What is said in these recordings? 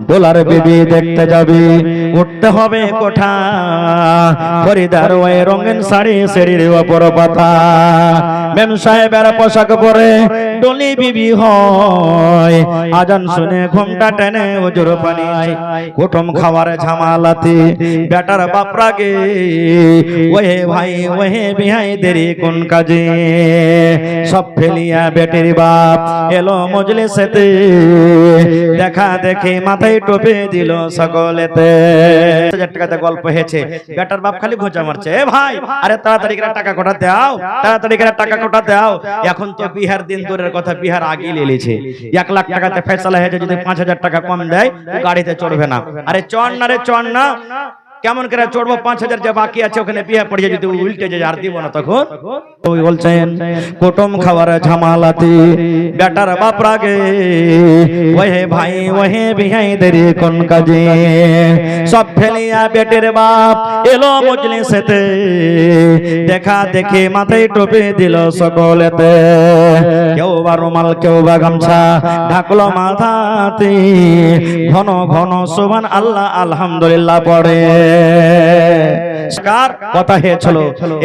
দোলার বিবি দেখতে যাবি, উঠতে হবে কোঠা, ফরিদার ওই রঙিন শাড়ি শাড়ির ওপর পাতা, মেম সাহেবের পোশাক পরে ডলি বিবি হয়, আজান শুনে ঘুমটা টেনে ওজোর পানি কুটুম খাওয়ার ঝামালাতে বেটার বাপ রাগে, ওহে ভাই ওহে বিহাই দেরি কোন কাজে, সব ফেলিয়া বেটির বাপ এলো মজলিসেতে, দেখা দেখে মাথায় টোপে দিল সকলেতে। 1000 টাকাতে গল্প হয়েছে, বেটার বাপ খালি ঘোঁচা মারছে, এ ভাই আরে তাড়াতাড়ি করে টাকা কোটা দাও, তাড়াতাড়ি করে টাকা কোটা দাও। এখন তো বিহার দিন দূরের কথা, বিহার আগে লেলিছে, 1 লাখ টাকাতে ফেসলা হয়েছে, যদি 5000 টাকা কম দেয় গাড়িতে চড়বে না। আরে চড় না রে চড় না, কেমন করে চড়বো, 5000 যে বাকি আছে ওখানে বিয়ে পড়ে যদি উল্টে যায় আর দিব না তখন। ওই বলছেন কুটুম খাওয়ার ঝামালাতে বেটার বাপ রাগে, ওহে ভাই ওহে বিহাই দেরি কোন কাজে, সব ফেলিয়া বেটের বাপ এলো মজলিসেতে, দেখা দেখে মাথায় টোপে দিল সকলেতে, কেউ বা রুমাল কেউ বা গামছা ঢাকলো মাথাতে, ঘন ঘন সুবহান আল্লাহ আলহামদুলিল্লাহ পড়ে। কথা হয়েছিল,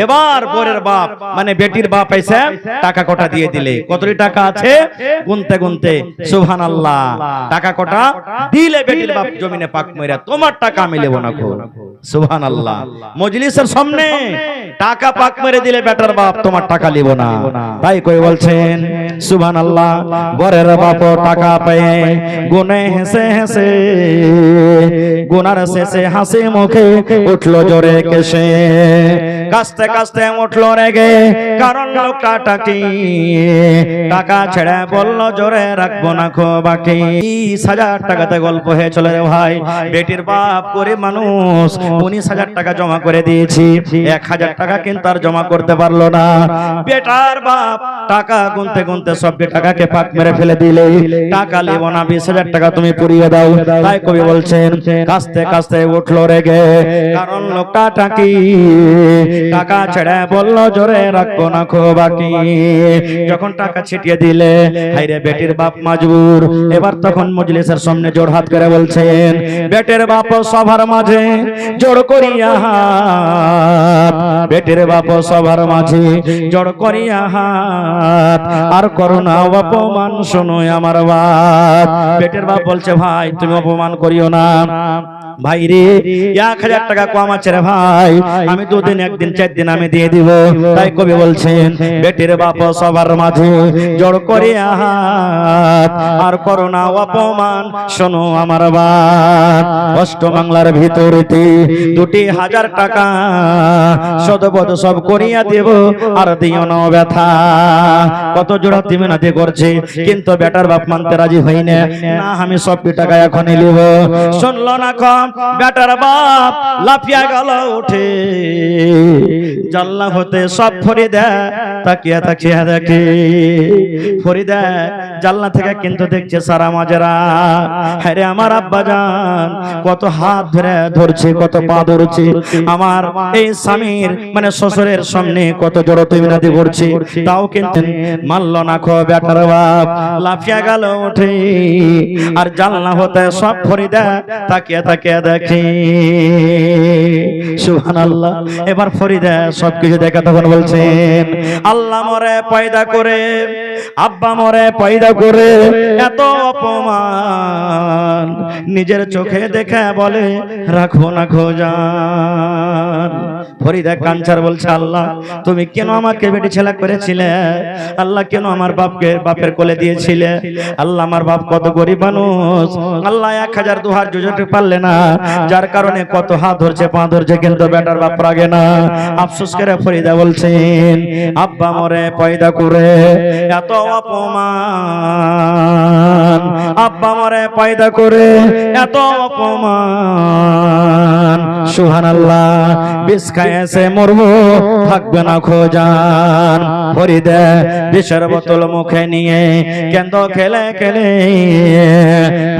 এবার বোরের বাপ মানে বেটির বাপ এসে টাকা কোটা দিয়ে দিলে, কতটি টাকা আছে গুনতে গুনতে সুবহানাল্লাহ, টাকা কোটা দিলে বেটির বাপ জমিনে পাক মইরা, তোমার টাকা আমি নেব না গো, সুবহানাল্লাহ। মজলিসের সামনে টাকা পাক মেরে দিলে বেটার বাপ তোমার টাকা নিব না, তাই কই বলছেন সুবহানাল্লাহ। বোরের বাপ টাকা পেয়ে গুনে হেসে হেসে, গুনার শেষে হাসি মুখে উঠলো জোরে কেসে, কাস্তে কাস্তে উঠলো রেগে, কারণ লোকটা টাকি টাকা ছেড়ে বললো জোরে রাখবো না খো বাকি। 20000 টাকাতে গল্প হয়েছিল রে ভাই, বেটির বাপ গরিব মানুষ, 19000 টাকা জমা করে দিয়েছি, 1000 টাকা কিন্তু আর জমা করতে পারলো না। বেটার বাপ টাকা গুনতে গুনতে সব টাকাকে পাক মেরে ফেলে দিলে, টাকা নেব না, 20000 টাকা তুমি পুড়িয়ে দাও। তাই কবি বলছেন কাস্তে কাস্তে উঠলো রেগে, কারণ লোকটা টাকি টাকা ছেড়ে বললো জোরে রাখবো না খো বাকি। যখন টাকা ছিটিয়ে দিলে হাইরে বেটির বাপ মাজবুর, এবার তখন মজলিসের সামনে জোড় হাত করে বলছেন, বেটের বাপ সবার মাঝে জোড় করিয়া হাত, বেটের বাপ সবার মাঝে জোড় করিয়া হাত, আর করোনা অপমান শোনো আমার বাপ। বেটের বাপ বলছে ভাই তুমি অপমান করিও না, ভাই রে 1000 টাকা কম আছে রে ভাই, আমি 2 দিন 1 দিন 4 দিন আমি দিয়ে দিব। তাই কবি বলছেন বেটির বাপ সবার মাঝে জড় করে হাত, আর করোনা অপমান শোনো আমার বাপ। অষ্ট বাংলার ভিতরেতে 2000 টাকা সদবদ সব করিয়া দেব, আর দিও না ব্যথা। কত জোড়া তুমি নাতে করছে, কিন্তু বেটার বাপ মানতে রাজি হই না, না আমি সব টাকা এখনই নিব। শুনলো না কম বেটার বাপ লাফিয়া গেল উঠে, জানলা হতে সব ফরিদা তাকিয়া তাকিয়া দেখে, ফরিদা জানলা থেকে কিন্তু দেখছে সারা মাজরা। আরে আমার আব্বা জান কত হাত ধরে ধরছে, কত পা ধরছে, আমার এই স্বামীর মানে শ্বশুরের সামনে কত জড়ো তৈনাতি করছে, তাও কিন্তু মানল না খো বেটার বাপ। লাফিয়া গেল উঠে, আর জানলা হতে সব ফরিদা তাকিয়া তাকিয়া দেখে, সুবহানাল্লাহ। এবার ফরিদা সবকিছু দেখে তখন বলছেন আল্লাহ মরে পয়দা করে, আব্বা মরে পয়দা করে, এত অপমান নিজের চোখে দেখে বলে রাখবো না খোঁজান। ফরিদা কাঞ্চার বলছে আল্লাহ তুমি কেন আমাকে বেটি ছেলে করেছিলে, আল্লাহ কেন আমার বাপকে বাপের কোলে দিয়েছিলে, আল্লাহ আমার বাপ কত গরিব মানুষ, আল্লাহ 1000 2 হাত জুজতে পারলে না, যার কারণে কত হাত ধরছে পা ধরছে, কিন্তু বেটার বাপ রাগে না। আফসোস করে ফরিদা বলছেন আব্বা মরে পয়দা করে এত অপমান, আব্বা মরে পয়দা করে এত অপমান, সুবহানাল্লাহ। বিষ খাইছে মরবো থাকবে না খোঁজান। ফরিদা বিষের বোতল মুখে নিয়ে কেন্দ খেলে খেলে,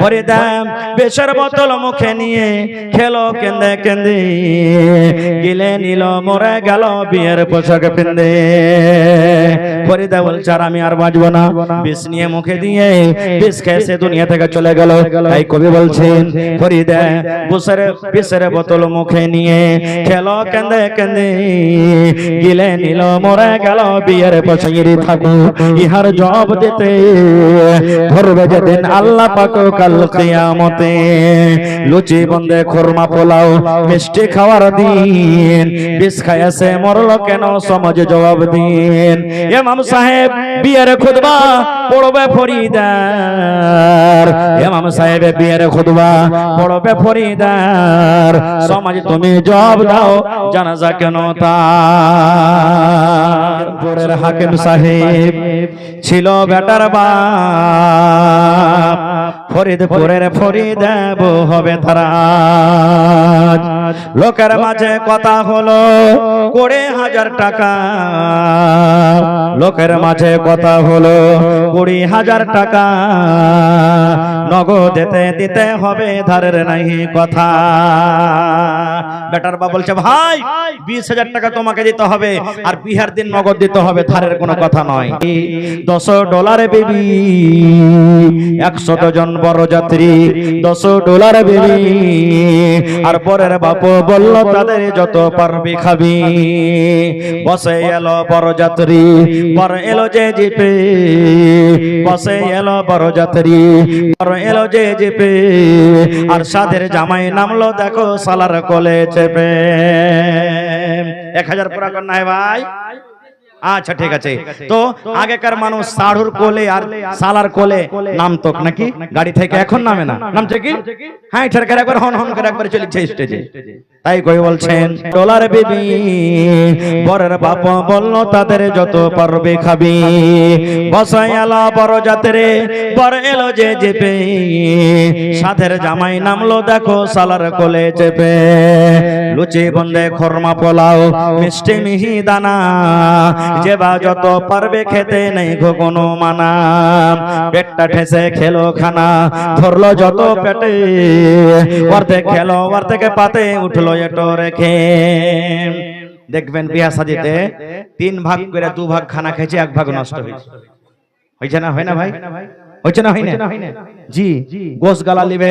ফরিদা বিষের বোতল মুখে নিয়ে খেলো কেন্দে কেন্দে, গিলে নিল মরে গেল বিয়ের পোশাক পিন্দে। ফরিদা বলছে আর আমি আর বাঁচবো না, বিষ নিয়ে মুখে দিয়ে বিষ খেয়েছে দুনিয়া থেকে চলে গেল। তাই কবি বলছেন ফরিদা বিষের বোতল মুখে নিয়ে খেলো কেঁদে কেঁদে গিলে নিল মরে গেল বিয়ের পছন্দি থাকু ইহার জবাব দিতে ধরবে যেদিন আল্লাহ পাক কাল কিয়ামতে লুচি বন্দে খুরমা পোলাও মিষ্টি খাওয়ার দিন বিষ খাইছে মরল কেন সমাজ জবাব দিন ইমাম সাহেব বিয়ের খুতবা পড়বে ফরিদার ইমাম সাহেব বিয়ের খুতবা পড়বে ফরিদার সমাজ তুমি জবাব দাও জানাজা কেন তার পুরের হাকিম সাহেব ছিল বেটার বাপ ফরিদপুরের ফরিদাব হবে তারা লোকের মাঝে কথা হলো 20,000 টাকা লোকের মাঝে কথা হলো 20,000 টাকা নগদ দিতে হবে ধারের নাই কথা বেটার বাবা বলছে ভাই 20,000 টাকা তোমাকে দিতে হবে আর বিহার দিন নগদ দিতে হবে ধারের কোনো কথা নয় $10 বেবি 100 জন বড় যাত্রী $10 বেবি আর পরের বাপ বলল তাদের যত পারবি খাবি বসে এলো বড় যাত্রী বড় এলো যে জিপে বসে এলো বড় যাত্রী বড় এলো যে জিপে আর সাদের জামাই নামলো দেখো সালার কোলে চেপে 1000 পুরা কর না ভাই আচ্ছা ঠিক আছে তো আগেকার মানুষ সাড়ুর কোলে আর সালার কোলে নামতো নাকি গাড়ি থেকে এখন নামে না নামছে কি হ্যাঁ ঠেরকার একবার হন হন করে একবার চলেছে স্টেজে তাই কই বলছেন ডলার বেবি বরের বাপ বলল তাদের যত পারবে খাবি বসাই আলা বড় জাতেরে বর এলো যে চেপে সাধের জামাই নামলো দেখো সালার কোলে চেপে লুচি বন্দে খরমা পোলাও মিষ্টি মিহি দানা যেবা যত পারবে খেতে নেই গো কোনো মানা পেটটা ঠেসে খেলো খানা ধরলো যত পেটে অর্ধেক খেলো অর্ধেক পাতে উঠলো এটো রেখে দেখবেন বিয়া সাজিতে 3 ভাগ করে 2 ভাগ খানা খেয়েছে 1 ভাগ নষ্ট হয়েছে না হয় না ভাই হয়েছে না হয় না জি গোশ গালা লিবে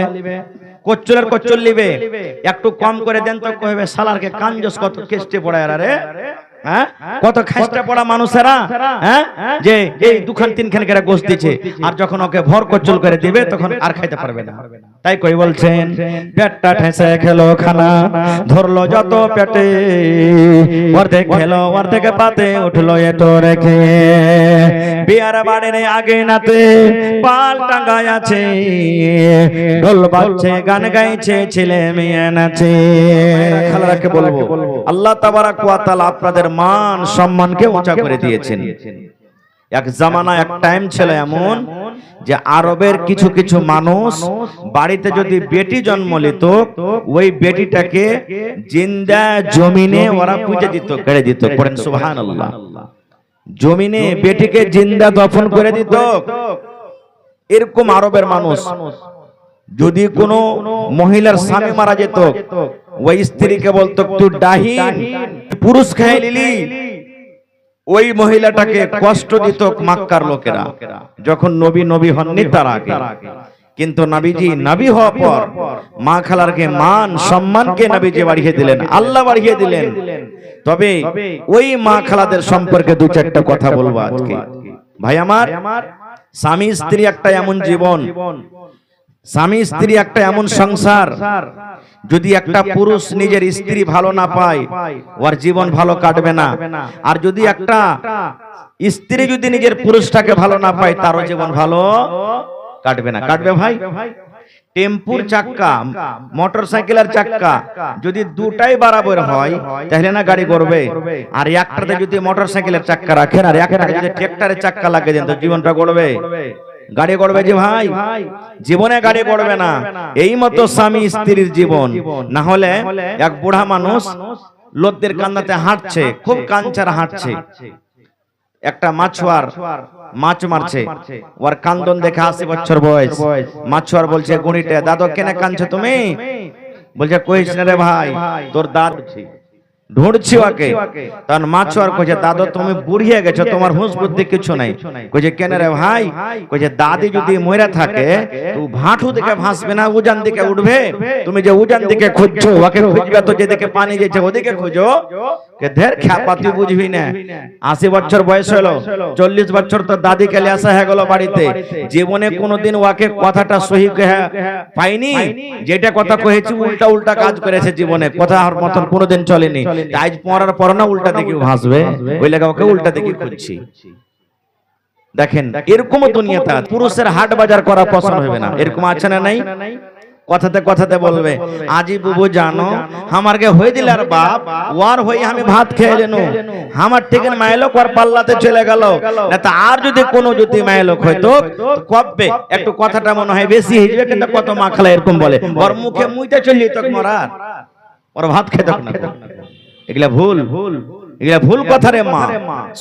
কচ্চলের কচ্চল লিবে একটু কম করে দেন তো কইবে শালারকে কাঞ্জস কত কেষ্টে পড়ায় আরে কত খাস্টা পড়া মানুষেরা যে এই 2খান 3খান করে গোশ দিচ্ছে আর যখন ওকে ভর কচ্চল করে দিবে তখন আর খাইতে পারবে না তাই কই বলছেন পেটটা ঠেসে খেলো খানা ধরলো যত পেটে অর্ধেক খেলো অর্ধেক পাতে উঠলো এটো রেখে বিয়ার বাড়ির আগে নাতে পাল টাঙ্গায় আছে ঢোল বাজছে গান গাইছে ছেলে মেয়ে নাচে খালারাকে বলবো আল্লাহ তাবারাক ওয়া তাআলা আপনাদের মান সম্মানকে উঁচা করে দিয়েছেন এক জামানা এক টাইম ছিল এমন যে আরবের কিছু কিছু মানুষ বাড়িতে যদি বেটি জন্ম নিত ওই বেটিটাকে জিন্দা জমিনে ওরা পুঁতে দিত কেড়ে দিত পড়েন সুবহানাল্লাহ জমিনে বেটিকে জিন্দা দফন করে দিত এরকম আরবের মানুষ যদি কোনো মহিলার স্বামী মারা যেত ওই স্ত্রীকে বলতো তুই ডাহিন পুরুষ খেয়ে নিলি ওই মহিলাটাকে কষ্ট দিত মক্কার লোকেরা যখন নবী হননি তার আগে কিন্তু নবীজি নবী হওয়ার পর মা খালারকে মান সম্মানকে নবীজি বাড়িয়ে দিলেন আল্লাহ বাড়িয়ে দিলেন তবে ওই মা খালাদের সম্পর্কে 2-4টা কথা বলবো আজকে ভাই আমার স্বামী স্ত্রী একটা এমন জীবন স্বামী স্ত্রী একটা এমন সংসার যদি একটা পুরুষ নিজের স্ত্রী ভালো না পায় ওর জীবন ভালো কাটবে না আর যদি একটা স্ত্রী যদি নিজের পুরুষটাকে ভালো না পায় তারও জীবন ভালো কাটবে না কাটবে ভাই টেম্পুর চাক্কা মোটরসাইকেলের চাক্কা যদি দুটাই বরাবর হয় তাহলে না গাড়ি করবে আর একটাতে যদি মোটরসাইকেলের চাক্কা রাখেন আর একটাতে যদি ট্রাক্টরের চাক্কা লাগিয়ে দেন তো জীবনটা গড়বে গাড়ি গড়বে যে ভাই জীবনে গাড়ি গড়বে না এই মতো স্বামী স্ত্রীর জীবন না হলে এক বুড়া মানুষ লোকদের কান্দাতে হাঁটছে খুব কাঞ্চার হাঁটছে একটা মাছুয়ার মাছ মারছে ওর কান্দন দেখে 80 বছর বয়স মাছুয়ার বলছে গুণিতে দাদু কেন কাঁদছো তুমি বলছে কইছ না রে ভাই তোর দাঁত ঢুঁড়ছি ওকে। তখন মাছুয়ার কইছে দাদু তুমি বুড়িয়ে গেছো, তোমার হুঁশ বুদ্ধি কিছু নাই। কইছে কেন রে ভাই? কইছে দাদি যদি মরে থাকে তো ভাঁটু দিকে ভাসবে না, উজান দিকে উঠবে। তুমি যে উজান দিকে খুঁজছো ওকে খুঁজবে তো যেদিকে পানি যেছে ওদিকে খুঁজো। কে ধের খ্যাপা তুই বুঝবি না। 80 বছর বয়স হলো, 40 বছর তো দাদি কেলে আসা হয়ে গেল বাড়িতে, জীবনে কোনোদিন ওকে কথাটা সহি পাইনি। যেটা কথা কহেছি উল্টা উল্টা কাজ করেছে জীবনে, কথা আর মতন কোনোদিন চলেনি। আজ পড়ার পর না উল্টা দিকে ভাসবে, ওই লাগা ওকে উল্টা দিকে খুঁজছি। দেখেন এরকমও দুনিয়াতে পুরুষের হাট বাজার করা পছন্দ হবে না, এরকম আছে না নাই? কথাতে কথাতে বলবে আজি বুবু জানো আমারকে হয়ে দিল আর বাপ ওয়ার হয়ে আমি ভাত খেয়ে লেনু, আমার টিকেন মাইলক ওর পাল্লাতে চলে গেল না। তা আর যদি কোনো যদি মাইলক হয়তো কবে একটু কথাটা মনে হয় বেশি হিজবে, কিন্তু কত মাখলা এরকম বলে ওর মুখে মুইতে চলি তো মরার ওর ভাত খেতে না। এগুলা ভুল, এগুলা ভুল কথা রে মা।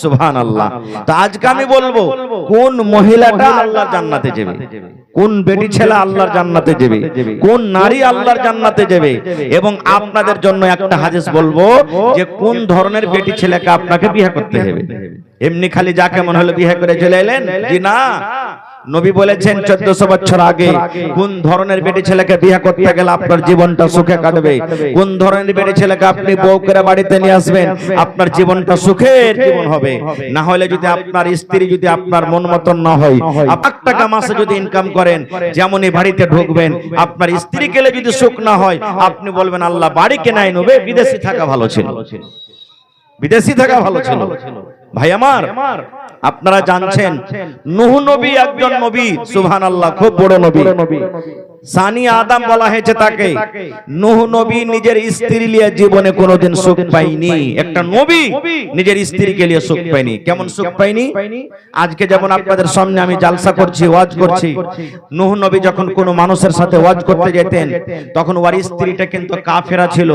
সুবহানাল্লাহ। তো আজকে আমি বলবো কোন মহিলাটা আল্লাহর জান্নাতে যাবে, কোন বেটি ছেলে আল্লাহর জান্নাতে যাবে, কোন নারী আল্লাহর জান্নাতে যাবে। এবং আপনাদের জন্য একটা হাদিস বলবো যে কোন ধরনের বেটি ছেলেকে আপনাকে বিয়ে করতে হবে। এমনি খালি যাকে মনে হলো বিয়ে করে চলে এলেন, জি না। নবী বলেছেন 1400 বছর আগে কোন ধরনের বেটি ছেলেকে বিয়ে করতে গেলে আপনার জীবনটা সুখে কাটবে, কোন ধরনের বেটি ছেলেকে আপনি বউ করে বাড়িতে নিয়ে আসবেন আপনার জীবনটা সুখের জীবন হবে। না হলে যদি আপনার স্ত্রী যদি আপনার মন মতন না হয়, 1 টাকা মাসে যদি ইনকাম করেন যেমনই বাড়িতে ঢুকবেন আপনার স্ত্রী কেলে যদি সুখ না হয় আপনি বলবেন আল্লাহ বাড়ি কেনাই নেবে, বিদেশি থাকা ভালো ছিল, বিদেশি থাকা ভালো ছিল। ভাই আমার আপনারা জানছেন নূহ নবী একজন নবী, সুবহানাল্লাহ, খুব বড় নবী। সানি আদম বলা হয়েছে তাকে। নূহ নবী নিজের স্ত্রী নিয়ে জীবনে কোনোদিন সুখ পায়নি। একটা নবী নিজের স্ত্রীকে নিয়ে সুখ পায়নি। কেমন সুখ পায়নি? আজকে যেমন আপনাদের সামনে আমি জালসা করছি, ওয়াজ করছি, নূহ নবী যখন কোনো মানুষের সাথে ওয়াজ করতে যেতেন তখন ওর স্ত্রীটা কিন্তু কাফেরা ছিল,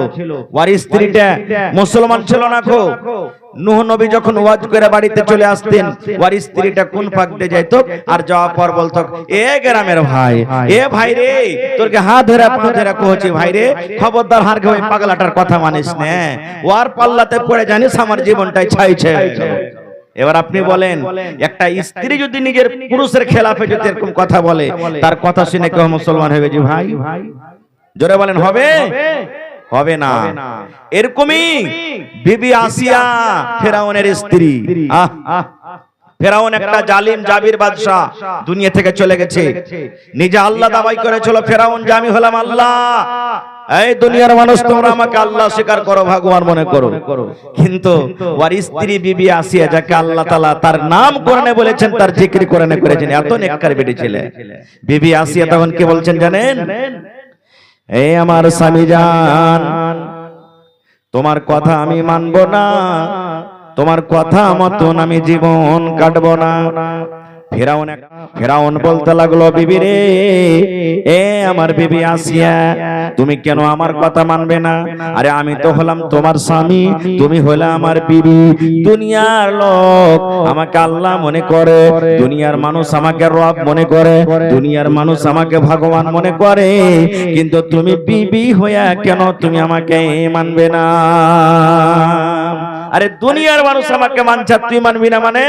ওর স্ত্রীটা মুসলমান ছিল না। খো নূহ নবী যখন ওয়াজ করে বাড়িতে চলে আসতেন ওর স্ত্রীটা কোন পাক দিয়ে যাইতো আর যাওয়ার পর বলতো এ গ্রামের ভাই, এ ভাই রে তোরকে হাত ধরে পা ধরে কইছি ভাই রে খবরদার হার ওই পাগলাটার কথা মানিস না, ওর পাল্লাতে পড়ে জানিস আমার জীবনটাই ছাইছে। এবার আপনি বলেন একটা স্ত্রী যদি নিজের পুরুষের খেলাফে যদি এরকম কথা বলে তার কথা শুনে কেউ মুসলমান হবে? যে ভাই জোরে বলেন হবে? হবে না। এরকমই বিবি আসিয়া ফেরাউনের স্ত্রী। ফেরাউন একটা জালিম জাবির বাদশা, দুনিয়া থেকে চলে গেছে। নিজে আল্লাহ দাবি করেছিল ফেরাউন যে আমি হলাম আল্লাহ, এই দুনিয়ার মানুষ তোমরা আমাকে আল্লাহ স্বীকার করো, ভগবান মনে করো। কিন্তু ওর স্ত্রী বিবি আসিয়া যাকে আল্লাহ তাআলা তার নাম কোরআনে বলেছেন, তার জিকির কোরআনে করেছেন, এত নেককার বেটি ছেলে বিবি আসিয়া তখন কি বলছেন জানেন? এ আমার স্বামী জান তোমার কথা আমি মানব না, তোমার কথা মতন আমি জীবন কাটব না। ফেরাউন বলতে লাগলো বিবি রে, এ আমার বিবি আসিয়া তুমি কেন আমার কথা মানবে না? আরে আমি তো হলাম তোমার স্বামী, তুমি হলে আমার বিবি। দুনিয়ার লোক আমাকে আল্লাহ মনে করে, দুনিয়ার মানুষ আমাকে রব মনে করে, দুনিয়ার মানুষ আমাকে ভগবান মনে করে, কিন্তু তুমি বিবি হইয়া কেন তুমি আমাকে মানবে না? আরে দুনিয়ার মানুষ আমাকে মানছে তুই মানবি না মানে?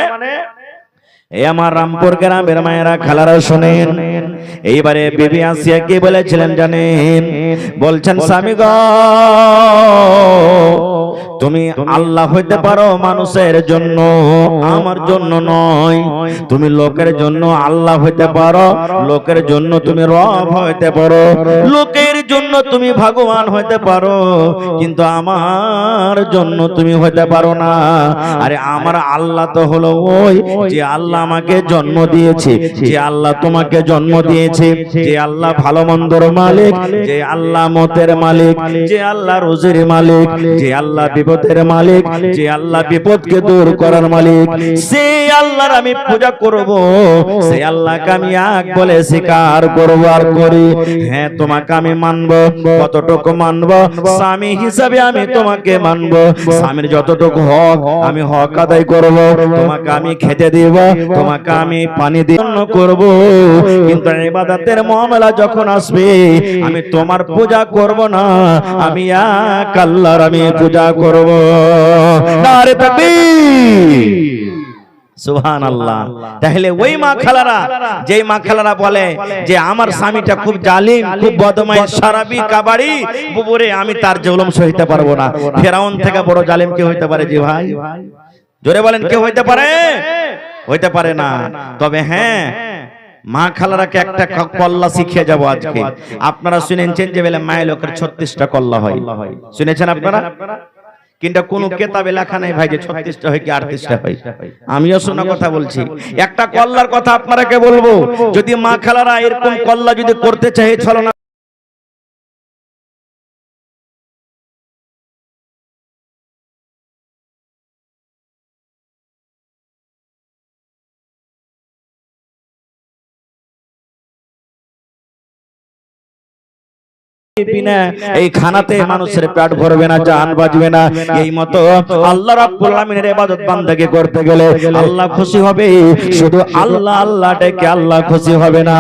এই আমার রামপুর গ্রামের মায়েরা খালারা শোনেন, এইবারে বিবি আসিয়া কি বলেছিলেন জানেন? বলছেন স্বামী গো তুমি আল্লাহ হইতে পারো মানুষের জন্য, আমার জন্য নয়। তুমি লোকের জন্য আল্লাহ হইতে পারো, লোকের জন্য তুমি রব হইতে পারো, লোকের জন্য তুমি ভগবান হইতে পারো, কিন্তু আমার জন্য তুমি হইতে পারো না। আরে আমার আল্লাহ তো হলো ওই যে আল্লাহ আমাকে জন্ম দিয়েছে, যে আল্লাহ তোমাকে জন্ম দিয়েছে, যে আল্লাহ ভালো মন্দর মালিক, যে আল্লাহ মতের মালিক, যে আল্লাহ রোজির মালিক, যে আল্লাহ বিপদের মালিক, যে আল্লাহ বিপদকে দূর করার মালিক, সেই আল্লাহর আমি পূজা করব, সেই আল্লাহকে আমি এক বলে স্বীকার করব আর করি। হ্যাঁ তোমাকে আমি মানব, কতটুকু মানব? স্বামী হিসাবে আমি তোমাকে মানব, স্বামীর যতটুকু হক আমি হক আদায় করব, তোমাকে আমি খেতে দিব, তোমাকে আমি পানি দিয়ে করব, কিন্তু ইবাদতের মামলা যখন আসবে আমি তোমার পূজা করব না, আমি এক আল্লাহর আমি পূজা করব। নারে তাকবীর, সুবহানাল্লাহ। তাহলে ওই মা খালারা, যেই মা খালারা বলে যে আমার স্বামীটা খুব জালিম, খুব বদমাইশ, শারাবি, কাবাড়ি, বুবুরে আমি তার জুলুম সইতে পারবো না। ফেরাউন থেকে বড় জালিম কে হইতে পারে? জি ভাই, জোরে বলেন, কে হইতে পারে? হইতে পারে না। তবে হ্যাঁ, মা খালারাকে একটা কল্লা শিখিয়ে যাব আজকে। আপনারা শুনেছেন যে বলে মায়ের লোকের 36টা কল্লা হয়, শুনেছেন আপনারা? কিন্তু কোন কেতাবে লেখা নাই ভাই যে 36টা হয় কি 38টা হয়। আমিও শোনা কথা বলছি। একটা কল্লার কথা আপনারাকে বলবো, যদি মা খালারা এরকম কল্লা যদি করতে চায়, চলো না এই খানাতে মানুষের পেট ভরবে না, জান বাজবে না। এই মতো আল্লাহ রাব্বুল আলামিনের ইবাদত বান্দাকে করতে গেলে আল্লাহ খুশি হবে, শুধু আল্লাহ আল্লাহ ডেকে আল্লাহ খুশি হবে না।